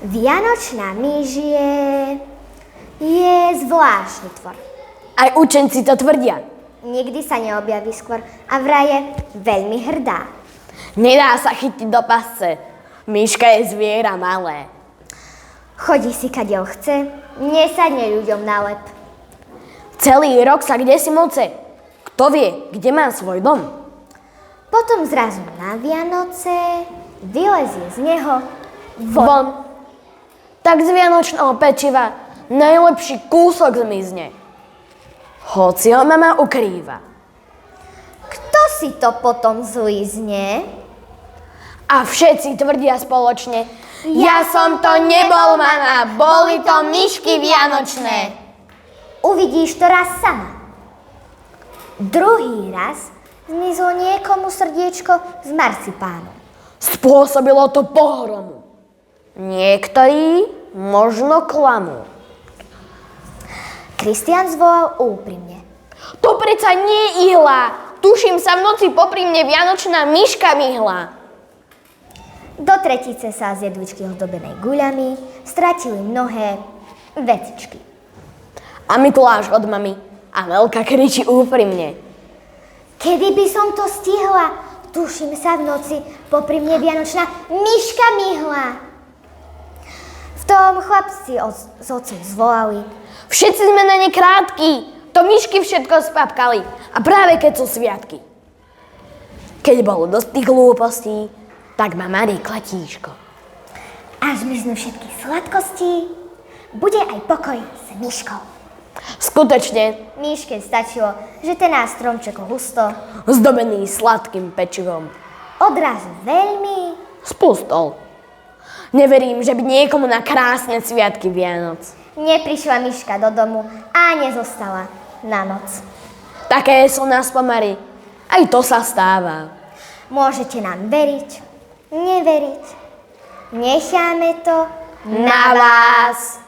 Vianočná myš je zvláštny tvor. Aj učenci to tvrdia. Nikdy sa neobjaví skôr a vraj je veľmi hrdá. Nedá sa chytiť do pasce. Myška je zviera malé. Chodí si kadiaľ chce, nesadne ľuďom na lep. Celý rok sa kdesi moce. Kto vie, kde má svoj dom? Potom zrazu na Vianoce vylezie z neho Von. Tak z vianočného pečiva najlepší kúsok zmizne. Hoci ho mama ukrýva. Kto si to potom zlízne? A všetci tvrdia spoločne: Ja som to nebol, mama, boli to myšky vianočné. Uvidíš to raz sama. Druhý raz zmizlo niekomu srdiečko z marcipánu. Spôsobilo to pohromu. Niektorí možno klamú. Kristián zvolal úprimne. To predsa nie je ihla. Tuším sa v noci popri mne vianočná myška myhla. Do tretice sa z jedličky ozdobenej guľami stratili mnohé vecičky. A mytláš od mami. A veľká kričí úprimne: Kedy by som to stihla? Tuším sa v noci popri mne vianočná myška myhla. V tom chlapci z otcov zvolali: Všetci sme na ne krátki. To myšky všetko spapkali. A práve keď sú sviatky. Keď bolo dosť tých hlúpostí, tak ma Marí Kletíško. Až zmiznú všetky sladkosti, bude aj pokoj s myškou. Skutočne, Myške stačilo, že ten náš stromček husto, zdobený sladkým pečivom, odrazu veľmi. spustol. Neverím, že by niekomu na krásne sviatky Vianoc. Neprišla myška do domu a nezostala na noc. Také sú nás pomery. Aj to sa stáva. Môžete nám veriť, neveriť. Necháme to Na vás!